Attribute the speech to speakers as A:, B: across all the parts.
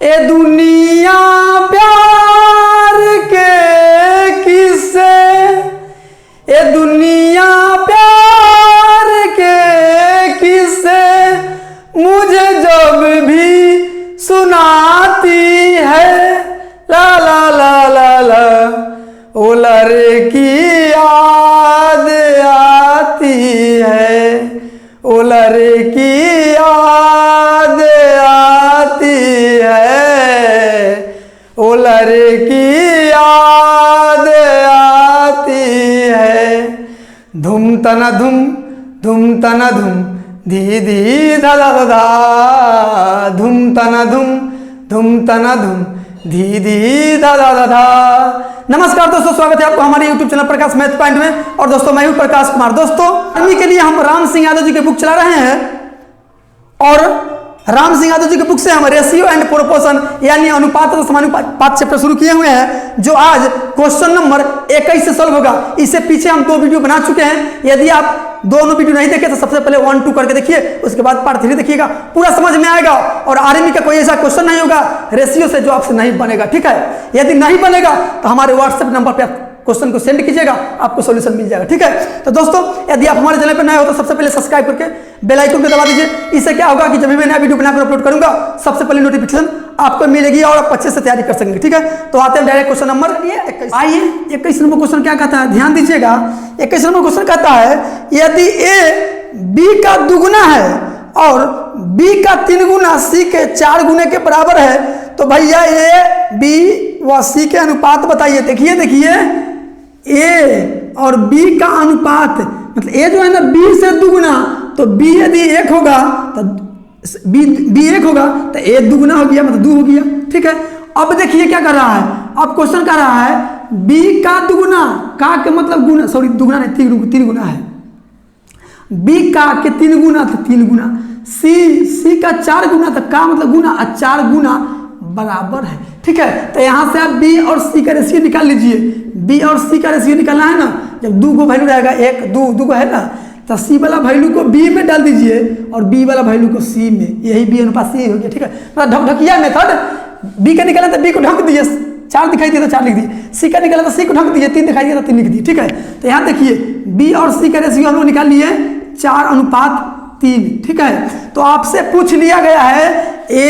A: ए दुनिया प्यार के किस्से, ए दुनिया प्यार के किस्से मुझे जब भी सुनाती है, ला ला ला ला ला ओ लड़की याद आती है, ओ लड़की याद आती है, ओ लड़की याद आती है। धुम तना धुम धुम तना धुम धी धी धा धा धा, धुम तना धुम तना धुम धी धी धा धा धा धा। नमस्कार दोस्तों, स्वागत है आपको हमारे YouTube चैनल प्रकाश मैथ पॉइंट में। और दोस्तों मैं हूं प्रकाश कुमार। दोस्तों अभी के लिए हम राम सिंह यादव जी के बुक चला रहे हैं और राम सिंह यादव जी के बुक से हम रेशियो एंड प्रोपोर्शन यानी अनुपात और समानुपात चैप्टर शुरू किए हुए हैं, जो आज क्वेश्चन नंबर 21 से सॉल्व होगा। इससे पीछे हम 2 वीडियो बना चुके हैं। यदि आप दोनों वीडियो नहीं देखे तो सबसे पहले 1, 2 करके देखिए, उसके बाद पार्ट 3 देखिएगा, पूरा समझ में आएगा। और आर्मी का कोई ऐसा क्वेश्चन नहीं होगा रेशियो से जो आपसे नहीं बनेगा, ठीक है। यदि नहीं बनेगा तो हमारे व्हाट्सएप नंबर पर क्वेश्चन को सेंड कीजिएगा, आपको सॉल्यूशन मिल जाएगा, ठीक है। तो दोस्तों यदि आप हमारे चैनल पर नए हो तो सबसे पहले सब्सक्राइब करके बेल आइकन को दबा दीजिए। इससे क्या होगा कि जब भी मैं नया वीडियो बनाकर अपलोड करूंगा सबसे पहले नोटिफिकेशन आपको मिलेगी और आप अच्छे से तैयारी कर सकेंगे, ठीक है। तो आते हैं डायरेक्ट क्वेश्चन नंबर 21। आइए 21 नंबर क्वेश्चन क्या कहता है, ध्यान दीजिएगा। 21 नंबर क्वेश्चन कहता है यदि ए बी का दुगुना है और बी का 3 गुना सी के 4 गुने के बराबर है, तो भैया ए बी व सी के अनुपात बताइए। देखिए ए और बी का अनुपात, मतलब ए जो है ना बी से दुगुना, तो बी यदि 1 होगा तो बी 1 होगा तो ए दुगुना हो गया, मतलब 2 हो गया, ठीक है। अब देखिए क्या कर रहा है, अब क्वेश्चन कर रहा है बी का दुगुना, का के मतलब गुना, सॉरी दुगुना नहीं 3 गुना है। बी का के 3 गुना तो 3 गुना, सी का 4 गुना तो का मतलब गुना, और 4 गुना बराबर है, ठीक है। तो यहाँ से आप बी और सी का रेशियो निकाल लीजिए। बी और सी का रेशियो निकालना है ना, जब 2 को वैल्यू रहेगा 1 2 है ना, तो सी वाला वैल्यू को बी में डाल दीजिए और बी वाला वैल्यू को सी में, यही बी अनुपात सी हो गया, ठीक है। मतलब ढकिया मेथड, बी का निकाला तो बी को ढक दीजिए, 4 दिखाई दिया तो 4 लिख दिए, सी का निकाला तो सी को ढक दीजिए, 3 दिखाई दिया तो 3 लिख दिए, ठीक है। तो यहाँ देखिए बी और सी का रेशियो हम लोग निकाल लिए 4:3, ठीक है। तो आपसे पूछ लिया गया है ए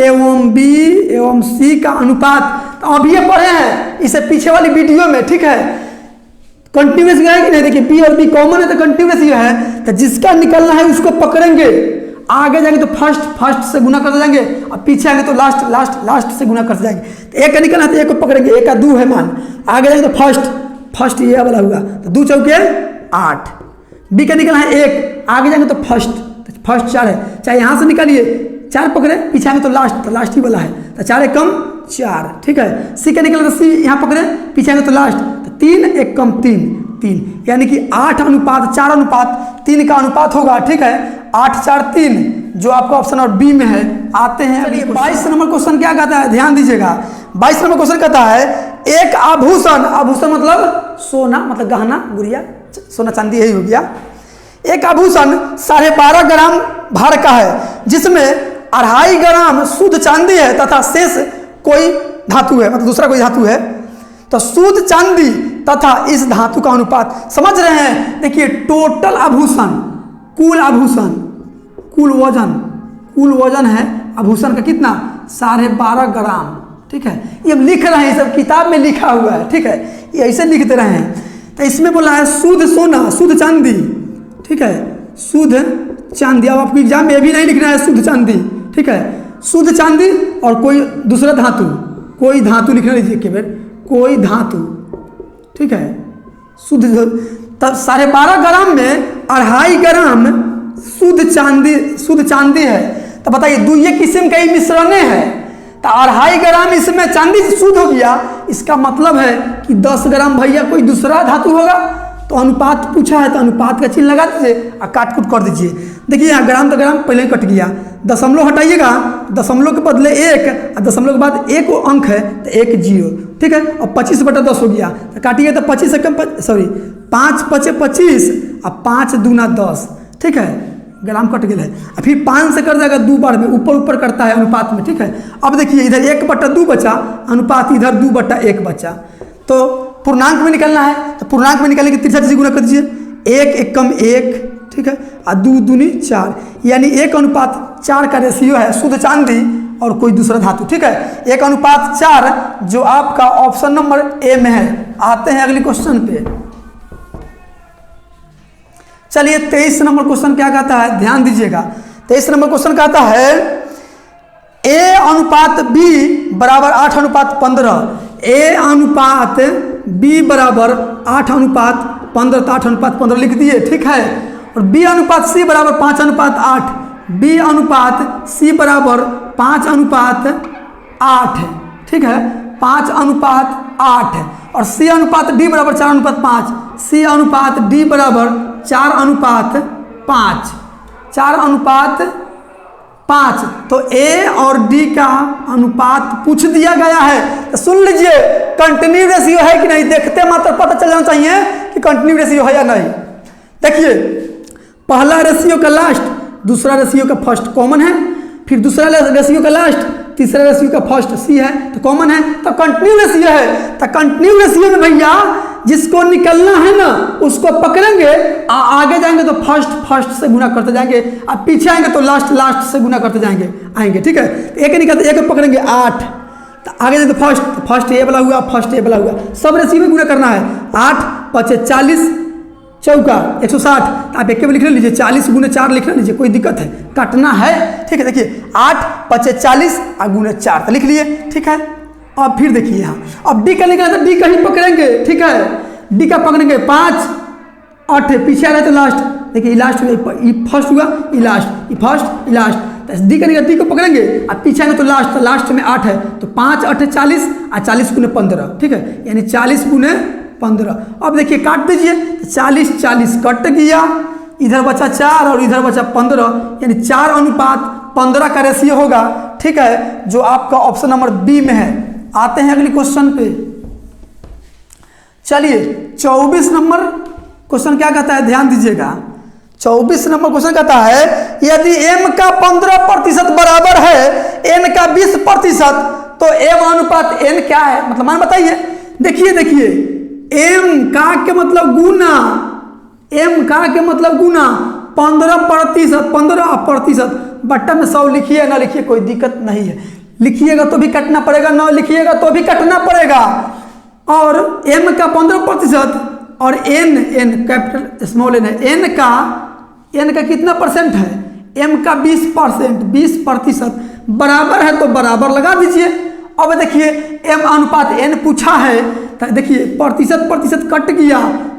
A: एवं बी एवं सी का अनुपात, तो अभी ये पढ़े हैं इसे पीछे वाली वीडियो में, ठीक है। कंटिन्यूस है कि नहीं, देखिए बी और बी कॉमन है तो कंटिन्यूस ये है, तो जिसका निकलना है उसको पकड़ेंगे, आगे जाएंगे तो फर्स्ट से गुना करते जाएंगे और पीछे आएंगे तो लास्ट से गुना करते जाएंगे। तो एक का निकलना है तो एक को पकड़ेंगे, एक का 2 है मान, आगे जाएंगे तो फर्स्ट ये वाला होगा, तो 2 चौके 8। बी का निकलना है 1, आगे जाएंगे तो फर्स्ट 4 है, चाहे यहाँ से निकालिए 4 पकड़े, पीछे आएंगे तो लास्ट ही वाला है, तो 4 1 कम 4, ठीक है। सी का निकलना तो सी यहाँ पकड़े, पीछे आएंगे तो लास्ट, तो 3 1 कम 3, यानी कि 8:4:3 का अनुपात होगा, ठीक है। 8 4 3 जो आपका ऑप्शन और बी में है। आते हैं 22 नंबर क्वेश्चन क्या कहता है, ध्यान दीजिएगा। 22 नंबर क्वेश्चन कहता है एक आभूषण मतलब सोना, मतलब गहना गुड़िया, सोना चांदी यही हो गया। एक आभूषण 12.5 ग्राम भार का है, जिसमें 2.5 ग्राम शुद्ध चांदी है तथा शेष कोई धातु है, मतलब दूसरा कोई धातु है। तो शुद्ध चांदी तथा इस धातु का अनुपात समझ रहे हैं। देखिए टोटल आभूषण, कुल वजन है आभूषण का कितना, 12.5 ग्राम, ठीक है। ये लिख रहे हैं, सब किताब में लिखा हुआ है, ठीक है, ये ऐसे लिखते रहे हैं। तो इसमें बोला है शुद्ध सोना, शुद्ध चांदी, ठीक है, शुद्ध चांदी। अब आपको एग्जाम में भी नहीं लिखना है शुद्ध चांदी, ठीक है, शुद्ध चांदी और कोई दूसरा धातु, कोई धातु लिखना लीजिए केवल, कोई धातु, ठीक है, शुद्ध। तब 12.5 ग्राम में 2.5 ग्राम शुद्ध चांदी है, तो बताइए ये किस्म का ही मिश्रण है, तो 2.5 ग्राम इसमें चांदी शुद्ध हो गया। इसका मतलब है कि 10 ग्राम भैया कोई दूसरा धातु होगा। तो अनुपात पूछा है तो अनुपात का चिन्ह लगा दीजिए और काट कूट कर दीजिए। देखिए यहाँ ग्राम तो ग्राम पहले ही कट गया, दशमलव हटाइएगा, दशमलव के बदले 1 और दशमलव के बाद 1 अंक है तो 1 0, ठीक है। और 25/10 हो गया, तो काटिए तो 25 से कम 5 5 25 और 5 दूना 10, ठीक है। ग्राम कट गया है। फिर 5 से कर जाएगा 2 बार में, ऊपर ऊपर करता है अनुपात में, ठीक है। अब देखिए इधर 1/2 बचा, अनुपात इधर 2/1 बचा, तो पूर्णांक में निकलना है। तो पूर्णांक में निकलने के तिरछा से गुना कर दीजिए, 1 एकम 1, ठीक है, और 2 दूनी 4, यानी 1:4 का रेशियो है शुद्ध चांदी और कोई दूसरा धातु, ठीक है। 1:4 जो आपका ऑप्शन नंबर ए में है। आते हैं अगले क्वेश्चन पे। चलिए 23 नंबर क्वेश्चन क्या कहता है, ध्यान दीजिएगा। 23 नंबर क्वेश्चन कहता है A अनुपात B बराबर 8:15, A अनुपात B बराबर 8:15, तो 8:15 लिख दिए, ठीक है। और B अनुपात C बराबर 5:8, B अनुपात C बराबर 5:8 है, ठीक है, 5:8 है। और C अनुपात D बराबर 4:5, C अनुपात D बराबर 4:5, 4:5। तो A और D का अनुपात पूछ दिया गया है, तो सुन लीजिए कंटिन्यू रेशियो है कि नहीं, देखते मात्र पता चल जाना चाहिए कि कंटिन्यू रेशियो है या नहीं। देखिए पहला रेशियो का लास्ट, दूसरा रेशियो का फर्स्ट कॉमन है, फिर दूसरा रेशियो का लास्ट, तीसरा रेशियो का फर्स्ट C है तो कॉमन है, तो कंटिन्यू रेशियो है। तो कंटिन्यू रेशियो में भैया जिसको निकलना है ना उसको पकड़ेंगे, आगे जाएंगे तो फर्स्ट से गुना करते जाएंगे, अब पीछे आएंगे तो लास्ट से गुना करते आएंगे, ठीक है। तो एक निकलते, एक पकड़ेंगे 8, तो आगे जाएंगे तो फर्स्ट ए वाला हुआ, फर्स्ट ए वाला हुआ, सब रेशियो में गुना करना है। 8 5 40 चौका 160, तो आप एक लिख लीजिए, 40 गुने 4 लिख लीजिए, कोई दिक्कत है, काटना है, ठीक है। देखिए 8 5 40 और गुने 4 तो लिख लिए, ठीक है। अब फिर देखिए यहाँ, अब डी का निकला तो डी का ही पकड़ेंगे, ठीक है, डी का पकड़ेंगे 5 8 पीछे आ रहा है तो लास्ट, देखिए लास्ट हुआ, ये फर्स्ट हुआ, ये लास्ट, ये फर्स्ट, ये लास्ट, तो डी का निकला, डी को पकड़ेंगे, अब पीछे आएंगे तो लास्ट में 8 है, तो 5 8 40 और 40 गुने 15, ठीक है, यानी 40 गुने 15। अब देखिए काट दीजिए, 40 40 कट गया, इधर बचा 4 और इधर बचा 15, यानी 4:15 का रेशियो होगा, ठीक है, जो आपका ऑप्शन नंबर बी में है। आते हैं अगले क्वेश्चन पे। चलिए 24 नंबर क्वेश्चन क्या कहता है, ध्यान दीजिएगा। 24 नंबर क्वेश्चन कहता है यदि m का 15% बराबर है n का 20%, तो m अनुपात n क्या है, मतलब मान बताइए। देखिए m का के मतलब गुना, m का के मतलब गुना 15% बट्टा में 100 लिखिए, ना लिखिए कोई दिक्कत नहीं है, लिखिएगा तो भी कटना पड़ेगा, ना लिखिएगा तो भी कटना पड़ेगा। और m का 15% और n कैपिटल स्मॉल n है, n का कितना परसेंट है, m का 20% बराबर है तो बराबर लगा दीजिए। अब देखिए m अनुपात n पूछा है, तो देखिए प्रतिशत कट गया,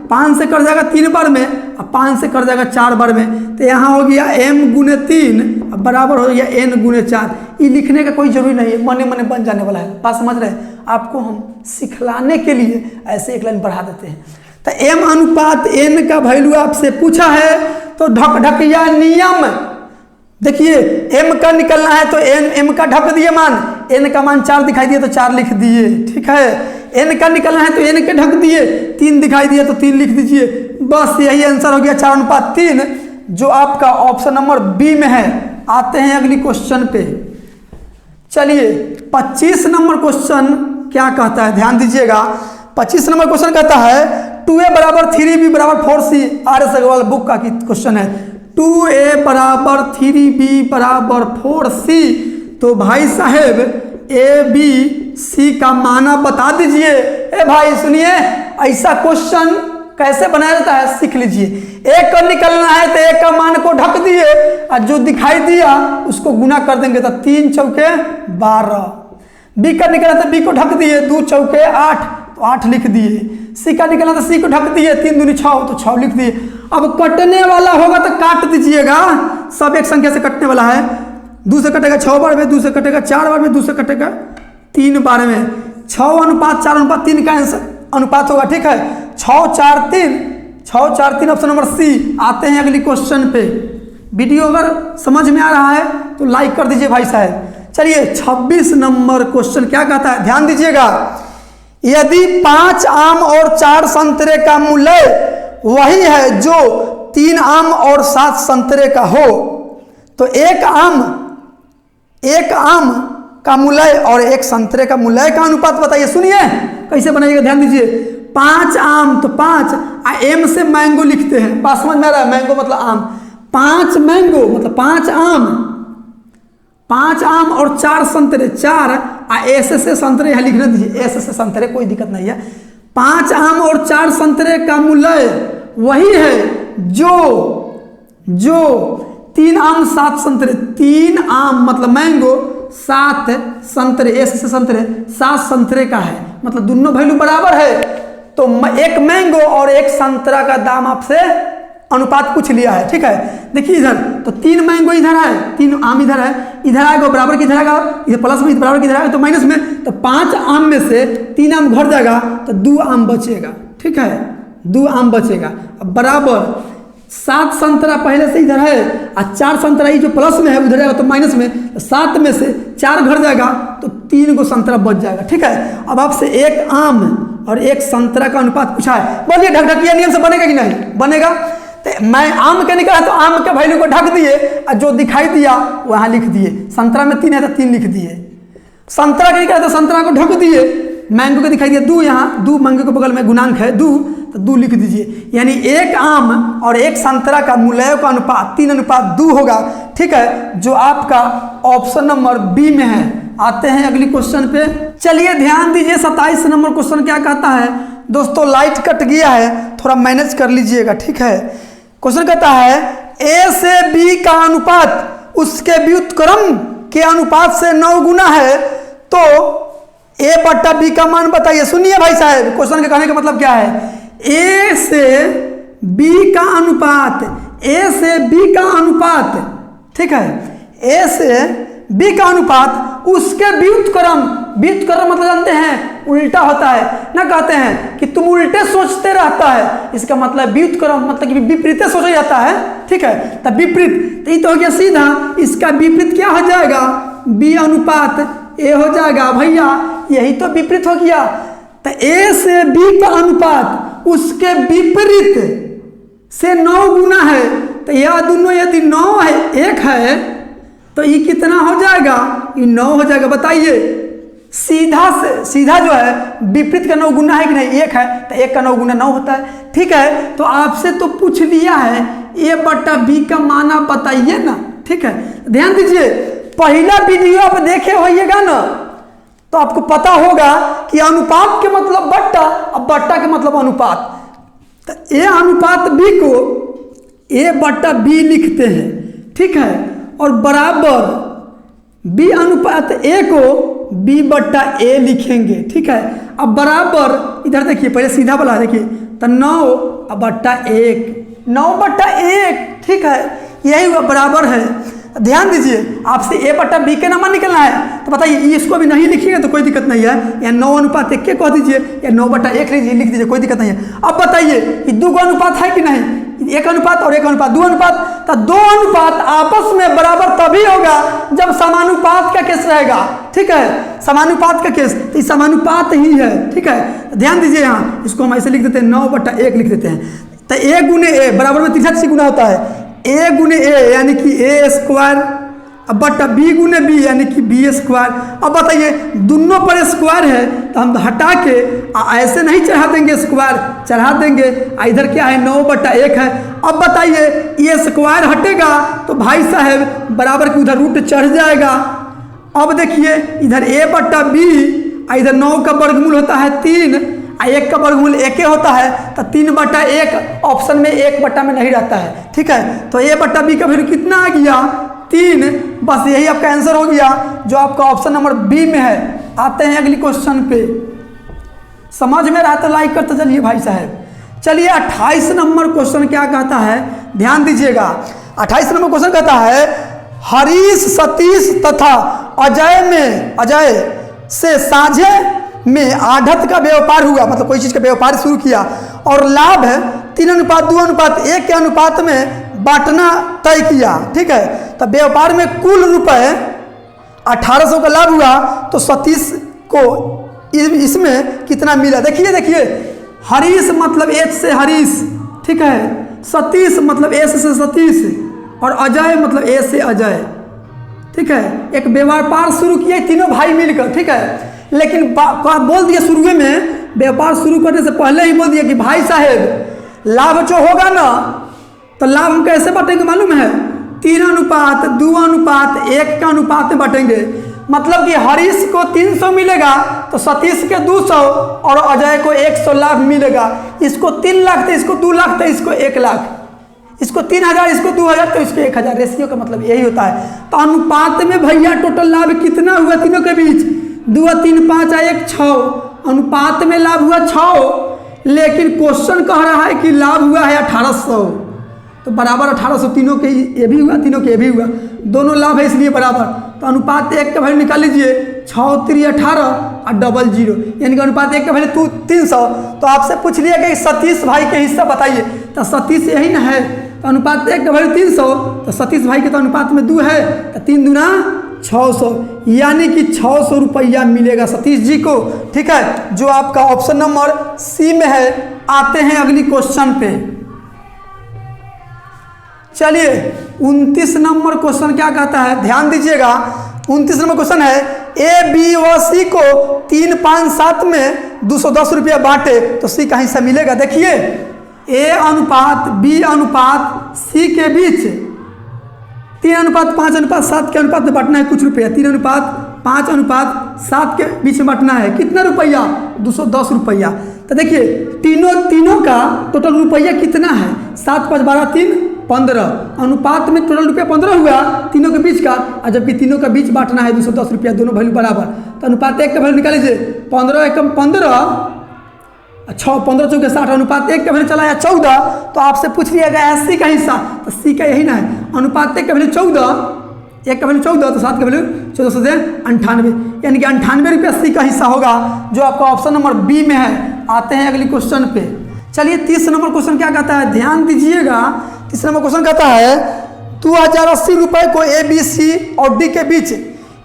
A: 5 से कट जाएगा 3 बार में और 5 से कट जाएगा 4 बार में, तो यहाँ हो गया m गुने 3 बराबर हो गया n गुने 4। ये लिखने का कोई जरूरी नहीं है, मने मने बन जाने वाला है, बात समझ रहे हैं। आपको हम सिखलाने के लिए ऐसे एक लाइन बढ़ा देते हैं। तो m अनुपात n का वैल्यू आपसे पूछा है, तो ढकढकिया नियम, देखिए m का निकलना है तो m का ढक दिए मान, n का मान 4 दिखाई दिया तो 4 लिख दिए, ठीक है। n का निकलना है तो n के ढक दिए, 3 दिखाई दिया तो 3 लिख दीजिए, बस यही आंसर हो गया 4:3, जो आपका ऑप्शन नंबर बी में है। आते हैं अगली क्वेश्चन पे। चलिए 25 नंबर क्वेश्चन क्या कहता है, ध्यान दीजिएगा। 25 नंबर क्वेश्चन कहता है 2a बराबर 3b बराबर 4c, RS अग्रवाल बुक का क्वेश्चन है। 2a बराबर 3b बराबर 4c, तो भाई साहेब ए बी सी का माना बता दीजिए। ए भाई सुनिए, ऐसा क्वेश्चन कैसे बनाया जाता है सीख लीजिए। एक का निकलना है तो एक का मान को ढक दिए और जो दिखाई दिया उसको गुना कर देंगे तो 3 चौके 12। बी का निकलना तो बी को ढक दिए, 2 चौके 8 तो 8 लिख दिए। सी का निकलना तो सी को ढक दिए, 3 दूनी 6 तो 6 लिख दिए। अब कटने वाला होगा तो काट दीजिएगा, सब एक संख्या से कटने वाला है। 2 से कटेगा 6 बार में, 2 से कटेगा 4 बार में, 2 से कटेगा 3 बार में। 6:4:3 का अनुपात होगा, ठीक है। 6:4:3 ऑप्शन नंबर सी। आते हैं अगली क्वेश्चन पे। वीडियो अगर समझ में आ रहा है तो लाइक कर दीजिए भाई साहब। चलिए 26 नंबर क्वेश्चन क्या कहता है, ध्यान दीजिएगा। यदि 5 आम और 4 संतरे का मूल्य वही है जो 3 आम और 7 संतरे का हो तो एक आम का मूल्य और एक संतरे का मूल्य का अनुपात बताइए। सुनिए कैसे बनाइएगा, ध्यान दीजिए। 5 आम तो 5 एम से मैंगो लिखते हैं, बात समझ में आ रहा है? मैंगो मतलब आम, 5 मैंगो मतलब 5 आम, 5 आम और 4 संतरे, 4 ऐसे से संतरे यहाँ लिखने दीजिए, ऐसे से संतरे, कोई दिक्कत नहीं है। 5 आम और 4 संतरे का मूल्य वही है जो 3 आम 7 संतरे, 3 आम मतलब मैंगो, 7 संतरे, ऐसे से संतरे, 7 संतरे का है, मतलब दोनों वैल्यू बराबर है। तो एक मैंगो और एक संतरा का दाम आपसे अनुपात पूछ लिया है, ठीक है। देखिए इधर तो 3 मैंगो इधर है, 3 आम इधर है, इधर आएगा बराबर की, इधर आएगा, इधर प्लस में, बराबर की इधर आएगा तो माइनस में, तो 5 आम में से 3 आम घट जाएगा तो 2 आम बचेगा, ठीक है, 2 आम बचेगा। अब बराबर 7 संतरा पहले से इधर है और 4 संतरा ये जो प्लस में है उधर जाएगा तो माइनस में, तो 7 में से 4 घट जाएगा तो 3 को संतरा बच जाएगा, ठीक है। अब आपसे एक आम और एक संतरा का अनुपात पूछा है, बोलिए ढकढकिया नियम से बनेगा कि नहीं बनेगा? तो मैं आम के निकला तो आम के वैल्यू को ढक दिए और जो दिखाई दिया वहाँ लिख दिए। संतरा में 3 है तो 3 लिख दिए, संतरा के निकला तो संतरा को ढक दिए, मैंगो के दिखाई दिया 2, यहाँ 2 मैंगो के बगल में गुणांक है 2 तो 2 लिख दीजिए। यानी एक आम और एक संतरा का मूल्यों का अनुपात 3:2 होगा, ठीक है, जो आपका ऑप्शन नंबर बी में है। आते हैं अगली क्वेश्चन पे, चलिए ध्यान दीजिए 27 नंबर क्वेश्चन क्या कहता है। दोस्तों लाइट कट गया है, थोड़ा मैनेज कर लीजिएगा, ठीक है। क्वेश्चन कहता है ए से बी का अनुपात उसके व्युत्क्रम के अनुपात से 9 गुना है तो ए बट्टा बी का मान बताइए। सुनिए भाई साहब, क्वेश्चन के कहने का मतलब क्या है, ए से बी का अनुपात, ए से बी का अनुपात, ठीक है, ए से बी का अनुपात उसके व्युत्क्रम, व्युत्क्रम मतलब जानते हैं उल्टा होता है ना, कहते हैं कि तुम उल्टे सोचते रहता है, इसका मतलब व्युत्क्रम मतलब कि विपरीत सोचा जाता है, ठीक है। तब विपरीत, तो ये तो हो गया सीधा, इसका विपरीत क्या हो जाएगा, बी अनुपात ए हो जाएगा भैया, यही तो विपरीत हो गया। तो ए से बी का अनुपात उसके विपरीत से 9 गुना है, तो यह दोनों यदि 9 है 1 है तो ये कितना हो जाएगा, ये 9 हो जाएगा। बताइए सीधा से सीधा जो है विपरीत का 9 गुना है कि नहीं, 1 है तो 1 का 9 गुना 9 होता है, ठीक है। तो आपसे तो पूछ लिया है ए बट्टा बी का मान आप बताइए ना, ठीक है। ध्यान दीजिए पहला वीडियो आप देखे होइएगा ना तो आपको पता होगा कि अनुपात के मतलब बट्टा और बट्टा के मतलब अनुपात। तो ए अनुपात बी को ए बट्टा बी लिखते हैं, ठीक है, और बराबर बी अनुपात ए को बी बट्टा ए लिखेंगे, ठीक है। अब बराबर इधर देखिए, पहले सीधा वाला देखिए, तो 9 बट्टा 1, 9 बट्टा 1, ठीक है, यही हुआ बराबर है। ध्यान दीजिए आपसे ए बट्टा बी के नंबर निकलना है, तो बताइए इसको भी नहीं लिखिएगा तो कोई दिक्कत नहीं है, या 9 अनुपात 1 के कह दीजिए या 9 बट्टा 1 लिख दीजिए, कोई दिक्कत नहीं है। अब बताइए कि 2 अनुपात है कि नहीं, 1 अनुपात और 1 अनुपात 2 अनुपात, तो 2 अनुपात आपस में बराबर तभी होगा जब समानुपात का केस रहेगा, ठीक है, समानुपात का केस, तो ये समानुपात ही है, ठीक है। ध्यान दीजिए यहाँ इसको हम ऐसे लिख देते हैं, 9 बट्टा 1 लिख देते हैं, तो ए गुने ए बराबर में 3 गुना होता है, ए गुने ए यानी कि ए स्क्वायर, अब बट्टा बी गुने बी यानी कि बी स्क्वायर। अब बताइए दोनों पर स्क्वायर है तो हम हटा के ऐसे नहीं चढ़ा देंगे, स्क्वायर चढ़ा देंगे, इधर क्या है 9 बट्टा 1 है। अब बताइए ये स्क्वायर हटेगा तो भाई साहब बराबर की उधर रूट चढ़ जाएगा। अब देखिए इधर ए बट्टा बी, इधर 9 का वर्गमूल होता है 3, 1 का वर्गमूल 1 होता है, तो 3 बट्टा 1 ऑप्शन में 1 बट्टा में नहीं रहता है, ठीक है। तो ए बट्टा बी का वैल्यू कितना आ गया 3, बस यही आपका आंसर हो गया जो आपका ऑप्शन नंबर बी में है। आते हैं अगली क्वेश्चन पे, समझ में रहा तो लाइक करते चलिए भाई साहब। चलिए 28 नंबर क्वेश्चन क्या कहता है, ध्यान दीजिएगा। 28 नंबर क्वेश्चन कहता है हरीश सतीश तथा अजय से साझे में आढ़त का व्यापार हुआ, मतलब कोई चीज का व्यापार शुरू किया और लाभ 3:2:1 के अनुपात में बांटना तय किया, ठीक है। तो व्यापार में कुल रुपए 1800 का लाभ हुआ तो सतीश को इसमें कितना मिला। देखिए हरीश मतलब एच से हरीश, ठीक है, सतीश मतलब एस से सतीश, और अजय मतलब ए से अजय, ठीक है। एक व्यापार शुरू किए तीनों भाई मिलकर, ठीक है। लेकिन बोल दिया शुरू में, व्यापार शुरू करने से पहले ही बोल दिया कि भाई साहेब लाभ जो होगा ना, तो लाभ हम कैसे बांटेंगे मालूम है? 3:2:1 का अनुपात में बांटेंगे। मतलब कि हरीश को 300 मिलेगा तो सतीश के 200 और अजय को 100 लाभ मिलेगा। इसको 3 लाख थे, इसको 2 लाख थे, इसको 1 लाख, इसको 3000, इसको 2000, तो इसको 1000। रेशियो का मतलब यही होता है। तो अनुपात में भैया टोटल लाभ कितना हुआ तीनों के बीच? 2, 3, 5, 1, 6। अनुपात में लाभ हुआ 6, लेकिन क्वेश्चन कह रहा है कि लाभ हुआ है 1800, तो बराबर 1800। तीनों के ये भी हुआ, तीनों के ये भी हुआ, दोनों लाभ है इसलिए बराबर। तो अनुपात 1 का वैल्यू निकाल लीजिए, 6 3 18 और डबल 0, यानी कि अनुपात 1 का वैल्यू 300। तो आपसे पूछ लिया कि सतीश भाई के हिस्सा बताइए, तो सतीश यही ना है, तो अनुपात 1 का वैल्यू 300, तो सतीश भाई के तो अनुपात में 2 है, तो 3 दूना 600, यानी कि 600 रुपया मिलेगा सतीश जी को, ठीक है। जो आपका ऑप्शन नंबर सी में है। आते हैं अगली क्वेश्चन पे। चलिए 29 नंबर क्वेश्चन क्या कहता है, ध्यान दीजिएगा। 29 नंबर क्वेश्चन है, ए बी व सी को 3, 5, 7 में 210 रुपया बांटे तो सी का हिस्सा मिलेगा। देखिए ए अनुपात बी अनुपात सी के बीच 3:5:7 के अनुपात में बांटना है कुछ रुपया। 3:5:7 के बीच में बांटना है कितना रुपया? 210 रुपया। तो देखिए तीनों का टोटल रुपया कितना है? 7, 5, 12, 3, 15। अनुपात में टोटल रुपया 15 हुआ तीनों के बीच का, और जबकि तीनों का बीच बांटना है 210 रुपया, दोनों वैल्यू बराबर। तो अनुपात 1 का वैल्यू निकाल लीजिए, 15 एकम 15, 6 15 चौके 60, अनुपात 1 का वैल्यू चला है 14। तो आपसे पूछ लिया गया सी का हिस्सा, तो सी का यही ना है। अनुपात 1 का वैल्यू 14, 1 का वैल्यू 14, तो 7 का वैल्यू 1498, यानी कि 98 रुपया सी का हिस्सा होगा, जो आपका ऑप्शन नंबर बी में है। आते हैं अगली क्वेश्चन पे। चलिए 30 नंबर क्वेश्चन क्या कहता है, ध्यान दीजिएगा। 30 नंबर क्वेश्चन कहता है 2080 रुपये को ए बी सी और डी के बीच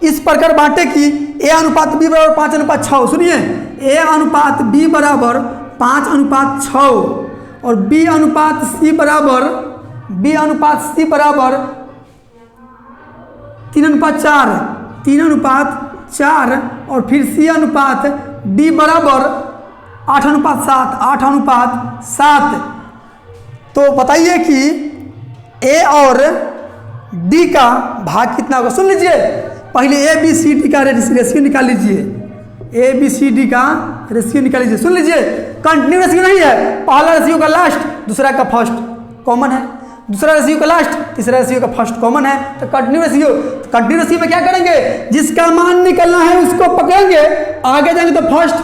A: इस प्रकार बांटे कि ए अनुपात बी बराबर 5:6। सुनिए, ए अनुपात बी बराबर 5:6 और बी अनुपात सी बराबर 3:4 और फिर सी अनुपात डी बराबर 8:7 8:7। तो बताइए कि ए और डी का भाग कितना होगा? सुन लीजिए, पहले ए बी सी डी का रेशियो निकाल लीजिए। ए बी सी डी का रेशियो निकाल लीजिए। सुन लीजिए, कंटिन्यू रेशियो नहीं है। पहला रेशियो का लास्ट, दूसरा का फर्स्ट कॉमन है, दूसरा रेशियो का लास्ट, तीसरा रेशियो का फर्स्ट कॉमन है। तो कंटिन्यू रेशियो में क्या करेंगे? जिसका मान निकलना है उसको पकड़ेंगे, आगे जाएंगे तो फर्स्ट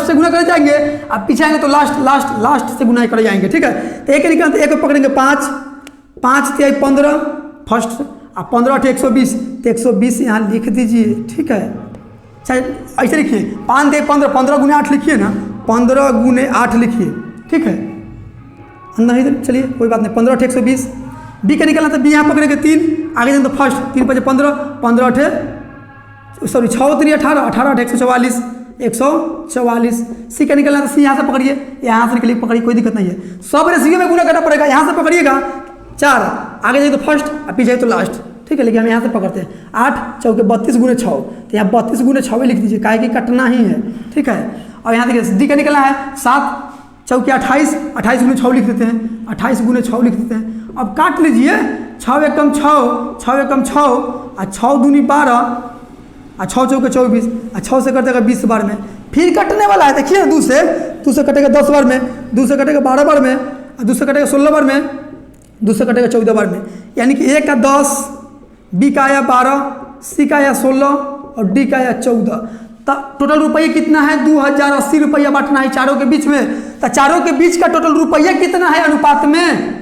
A: से गुना करे जाएंगे, अब पीछे आएंगे तो लास्ट से गुना करे जाएंगे, ठीक है। तो एक निकलते, एक को पकड़ेंगे 5 5 × 15 फर्स्ट, अब 15 × 120, तो 120 यहाँ लिख दीजिए, ठीक है। चाहे ऐसे लिखिए, 5 × 15 15 × 8 लिखिए ना, 15 × 8 लिखिए, ठीक है। अंदर इधर चलिए, कोई बात नहीं। 15 × 120, बी का निकलना तो बी यहाँ पकड़ेंगे 3, आगे जाए तो फर्स्ट 3 × 5 15 15 8 6 3 18 18 8 144 144। सी का निकलना तो सी यहाँ से पकड़िए, यहाँ से निकलिए, पकड़िए, कोई दिक्कत नहीं है। सब रेशियो में गुना करना पड़ेगा। यहाँ से पकड़िएगा 4, आगे जाए तो फर्स्ट और पीछे जाए तो लास्ट, ठीक है। लेकिन हम यहाँ से पकड़ते हैं 8 चौके 32 × 6, तो यहाँ 32 × 6 लिख दीजिए, काहे कि कटना ही है, ठीक है। और यहाँ देखिए डी का निकलना है 7 चौके 28 28 × 6 लिख देते हैं, 28 × 6 लिख देते हैं। अब काट लीजिए, 6 एकम 6 6 एकम 6 और 6 दूनी 12 और 6 चौके 24 और 6 से कटेगा 20 बार में, फिर कटने वाला है। देखिए ना, 2 से कटेगा 10 बार में, 2 से कटेगा 12 बार में, और 2 से कटेगा 16 बार में, 2 से कटेगा 14 बार में। यानी कि ए का 10, बी का आया 12, सी का आया 16 और डी का आया 14। तो टोटल रुपया कितना है? 2080 रुपया बांटना है चारों के बीच में। तो चारों के बीच का टोटल रुपया कितना है अनुपात में?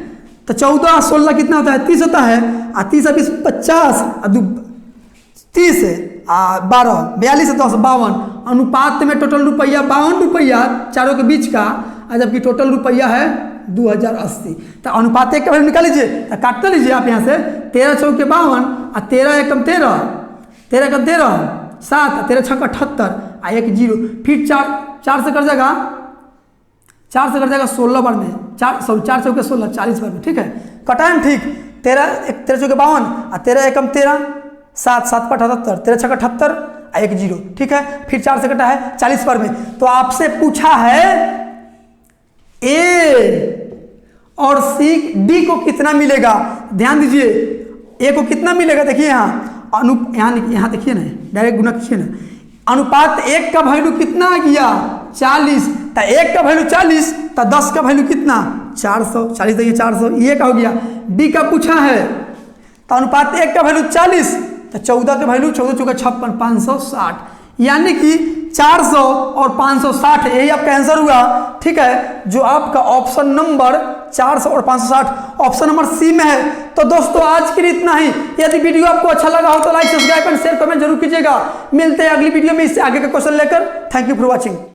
A: तो 14 16 कितना होता है? 30 होता है, और 30 20 50 और 30 12 42 10 52। अनुपात में टोटल रुपया 52 रुपया चारों के बीच का, और जबकि टोटल रुपया है 2080। तो अनुपात 1 का वैल्यू निकाल लीजिए, तो काटते लीजिए आप यहाँ से 13 चौके 52 और 13 एकम 13 13 एकम 13 7 13 6 78 और 1 0। फिर 4 से कर जाएगा 4 से कट जाएगा 16 बार में, 4 चौके 16, 40 बार में, ठीक है। कटा है ठीक। 13 चौके 52 और 13 एकम 13, 7 7 पर 78, 13 छक्का 78 और 1 0, ठीक है। फिर 4 से कटा है 40 बार में। तो आपसे पूछा है ए और सी डी को कितना मिलेगा, ध्यान दीजिए। ए को कितना मिलेगा, देखिए यहाँ यहाँ देखिए ना, डायरेक्ट गुना कीजिए ना। अनुपात 1 का वैल्यू कितना आ गया 40, तो 1 का वैल्यू 40, तो 10 का वैल्यू कितना 400, 40 देखिए 400, ये का हो गया। डी का पूछा है तो अनुपात 1 का वैल्यू 40, तो 14 का वैल्यू 14 चौका 56, 560, यानी कि 400 और 560, यही आपका आंसर हुआ, ठीक है। जो आपका ऑप्शन नंबर 400 और 560 ऑप्शन नंबर सी में है। तो दोस्तों आज के लिए इतना ही। यदि वीडियो आपको अच्छा लगा हो तो like, subscribe and share comment जरूर कीजिएगा। मिलते हैं अगली वीडियो में इससे आगे का क्वेश्चन लेकर। Thank you for watching.